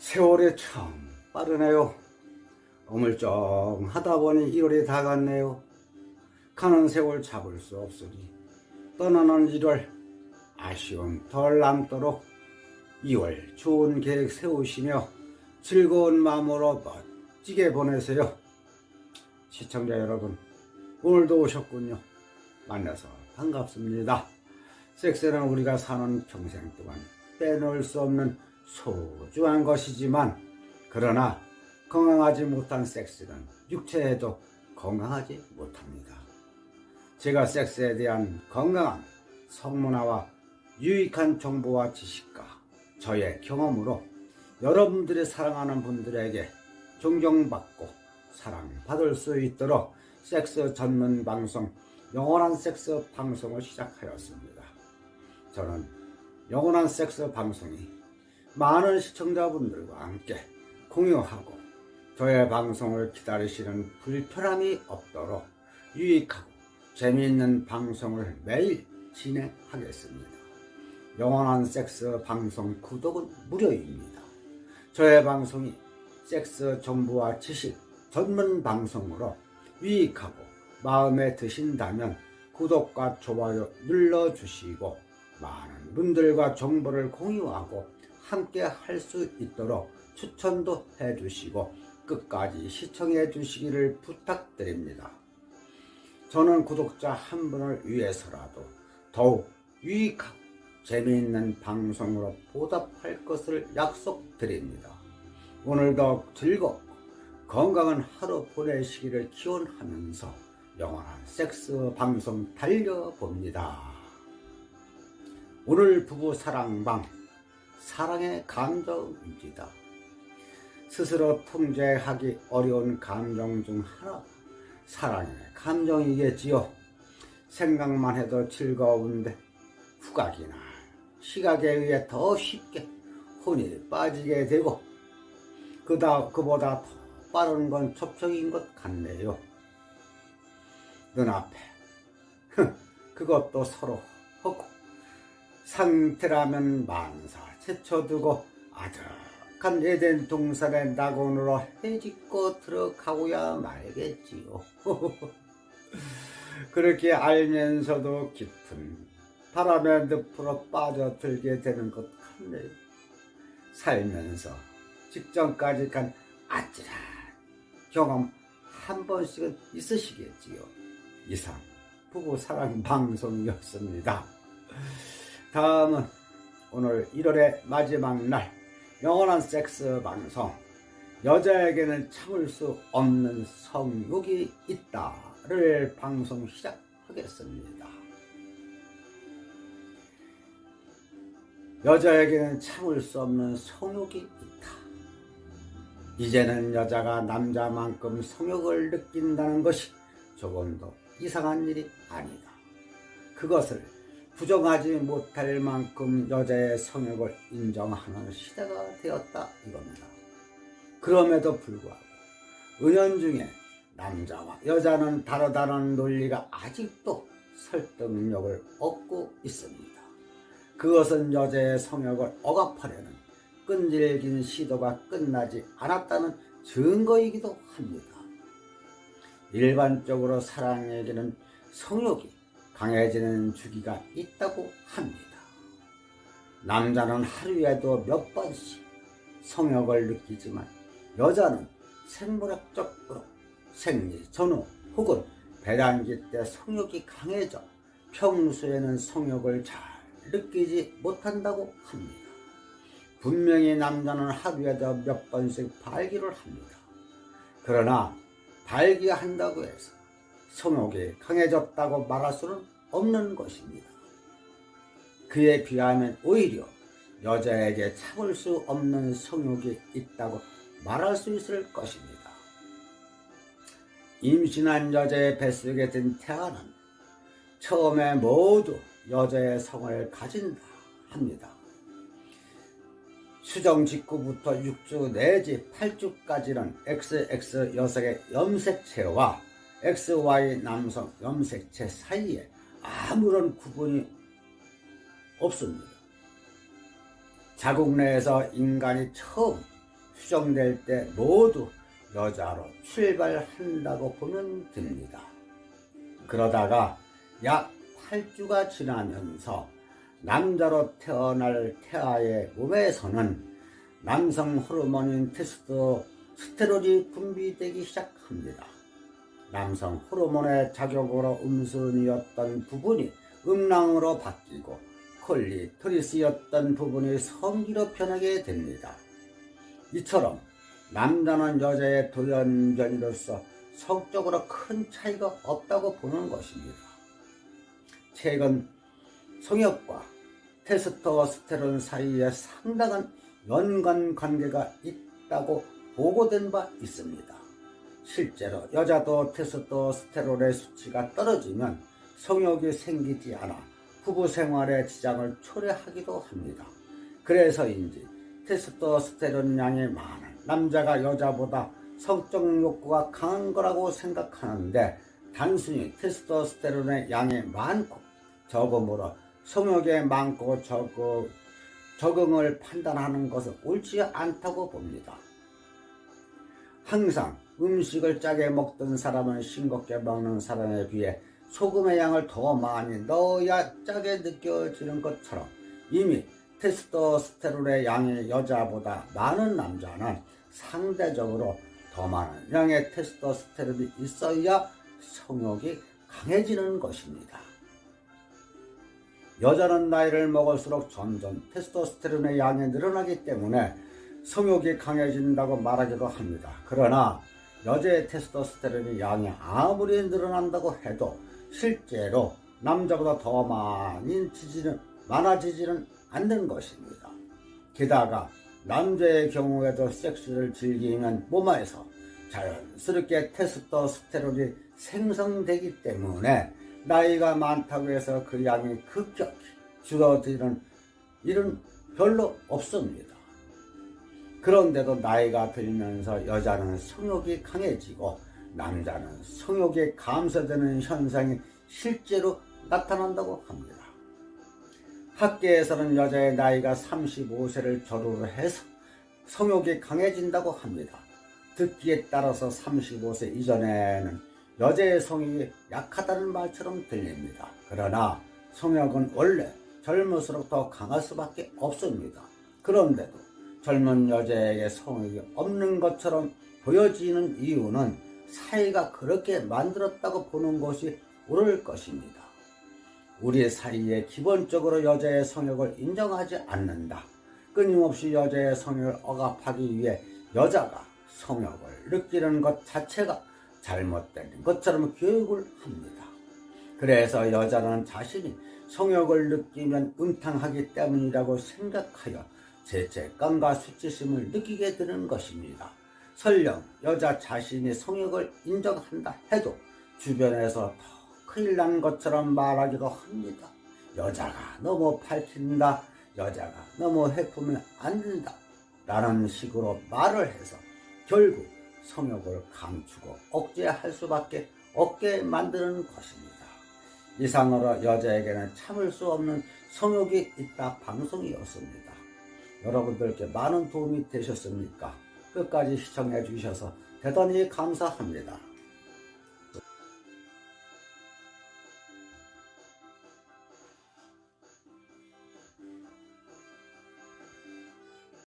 세월이 참 빠르네요. 어물쩡하다 보니 1월이 다 갔네요. 가는 세월 잡을 수 없으니 떠나는 1월 아쉬움 덜 남도록 2월 좋은 계획 세우시며 즐거운 마음으로 멋지게 보내세요. 시청자 여러분, 오늘도 오셨군요. 만나서 반갑습니다. 섹스는 우리가 사는 평생 동안 빼놓을 수 없는 소중한 것이지만, 그러나 건강하지 못한 섹스는 육체에도 건강하지 못합니다. 제가 섹스에 대한 건강한 성문화와 유익한 정보와 지식과 저의 경험으로 여러분들이 사랑하는 분들에게 존경받고 사랑받을 수 있도록 섹스 전문 방송, 영원한 섹스 방송을 시작하였습니다. 저는 영원한 섹스 방송이 많은 시청자분들과 함께 공유하고 저의 방송을 기다리시는 불편함이 없도록 유익하고 재미있는 방송을 매일 진행하겠습니다. 영원한 섹스 방송 구독은 무료입니다. 저의 방송이 섹스 정보와 지식 전문 방송으로 유익하고 마음에 드신다면 구독과 좋아요 눌러주시고 많은 분들과 정보를 공유하고 함께 할 수 있도록 추천도 해주시고 끝까지 시청해 주시기를 부탁드립니다. 저는 구독자 한 분을 위해서라도 더욱 유익하고 재미있는 방송으로 보답할 것을 약속드립니다. 오늘도 즐겁고 건강한 하루 보내시기를 기원하면서 영원한 섹스 방송 달려봅니다. 오늘 부부 사랑방, 사랑의 감정입니다. 스스로 통제하기 어려운 감정 중 하나, 사랑의 감정이겠지요. 생각만 해도 즐거운데 후각이나 시각에 의해 더 쉽게 혼이 빠지게 되고 그보다 더 빠른 건 접촉인 것 같네요. 눈앞에 그것도 서로 하고 상태라면 만사 제쳐두고 아득한 에덴 동산의 낙원으로 헤집고 들어가고야 말겠지요. 그렇게 알면서도 깊은 바람의 늪으로 빠져들게 되는 것 같네요. 살면서 직전까지 간 아찔한 경험 한 번씩은 있으시겠지요. 이상 부부사랑 방송이었습니다. 다음은 오늘 1월의 마지막 날 영원한 섹스 방송, 여자에게는 참을 수 없는 성욕이 있다를 방송 시작하겠습니다. 여자에게는 참을 수 없는 성욕이 있다. 이제는 여자가 남자만큼 성욕을 느낀다는 것이 조금도 이상한 일이 아니다. 그것을 부정하지 못할 만큼 여자의 성욕을 인정하는 시대가 되었다 이겁니다. 그럼에도 불구하고 은연중에 남자와 여자는 다르다는 논리가 아직도 설득력을 얻고 있습니다. 그것은 여자의 성욕을 억압하려는 끈질긴 시도가 끝나지 않았다는 증거이기도 합니다. 일반적으로 사랑에게는 성욕이 강해지는 주기가 있다고 합니다. 남자는 하루에도 몇 번씩 성욕을 느끼지만 여자는 생물학적으로 생리 전후 혹은 배란기 때 성욕이 강해져 평소에는 성욕을 잘 느끼지 못한다고 합니다. 분명히 남자는 하루에도 몇 번씩 발기를 합니다. 그러나 발기한다고 해서 성욕이 강해졌다고 말할 수는 없는 것입니다. 그에 비하면 오히려 여자에게 참을 수 없는 성욕이 있다고 말할 수 있을 것입니다. 임신한 여자의 뱃속에 든 태아는 처음에 모두 여자의 성을 가진다 합니다. 수정 직후부터 6주 내지 8주까지는 XX 여성의 염색체와 XY 남성 염색체 사이에 아무런 구분이 없습니다. 자국 내에서 인간이 처음 수정될 때 모두 여자로 출발한다고 보면 됩니다. 그러다가 약 8주가 지나면서 남자로 태어날 태아의 몸에서는 남성 호르몬인 테스토스테론이 분비되기 시작합니다. 남성 호르몬의 작용으로 음순이었던 부분이 음랑으로 바뀌고 콜리토리스였던 부분이 성기로 변하게 됩니다. 이처럼 남자는 여자의 돌연변이로서 성적으로 큰 차이가 없다고 보는 것입니다. 최근 성욕과 테스토스테론 사이에 상당한 연관관계가 있다고 보고된 바 있습니다. 실제로 여자도 테스토스테론의 수치가 떨어지면 성욕이 생기지 않아 부부 생활에 지장을 초래하기도 합니다. 그래서인지 테스토스테론 양이 많은 남자가 여자보다 성적 욕구가 강한 거라고 생각하는데, 단순히 테스토스테론의 양이 많고 적음으로 성욕에 많고 적응을 판단하는 것은 옳지 않다고 봅니다. 항상 음식을 짜게 먹던 사람은 싱겁게 먹는 사람에 비해 소금의 양을 더 많이 넣어야 짜게 느껴지는 것처럼, 이미 테스토스테론의 양이 여자보다 많은 남자는 상대적으로 더 많은 양의 테스토스테론이 있어야 성욕이 강해지는 것입니다. 여자는 나이를 먹을수록 점점 테스토스테론의 양이 늘어나기 때문에 성욕이 강해진다고 말하기도 합니다. 그러나 여자의 테스토스테론의 양이 아무리 늘어난다고 해도 실제로 남자보다 더 많아지지는 않는 것입니다. 게다가 남자의 경우에도 섹스를 즐기면 몸에서 자연스럽게 테스토스테론이 생성되기 때문에 나이가 많다고 해서 그 양이 급격히 줄어드는 일은 별로 없습니다. 그런데도 나이가 들면서 여자는 성욕이 강해지고 남자는 성욕이 감소되는 현상이 실제로 나타난다고 합니다. 학계에서는 여자의 나이가 35세를 전후로 해서 성욕이 강해진다고 합니다. 듣기에 따라서 35세 이전에는 여자의 성욕이 약하다는 말처럼 들립니다. 그러나 성욕은 원래 젊을수록 더 강할 수밖에 없습니다. 그런데도 젊은 여자에게 성욕이 없는 것처럼 보여지는 이유는 사회가 그렇게 만들었다고 보는 것이 옳을 것입니다. 우리 사이에 기본적으로 여자의 성욕을 인정하지 않는다. 끊임없이 여자의 성욕을 억압하기 위해 여자가 성욕을 느끼는 것 자체가 잘못된 것처럼 교육을 합니다. 그래서 여자는 자신이 성욕을 느끼면 음탕하기 때문이라고 생각하여 죄책감과 수치심을 느끼게 되는 것입니다. 설령 여자 자신이 성욕을 인정한다 해도 주변에서 더 큰일 난 것처럼 말하기도 합니다. 여자가 너무 밝힌다, 여자가 너무 해프면 안 된다 라는 식으로 말을 해서 결국 성욕을 감추고 억제할 수밖에 없게 만드는 것입니다. 이상으로 여자에게는 참을 수 없는 성욕이 있다 방송이었습니다. 여러분들께 많은 도움이 되셨습니까? 끝까지 시청해 주셔서 대단히 감사합니다.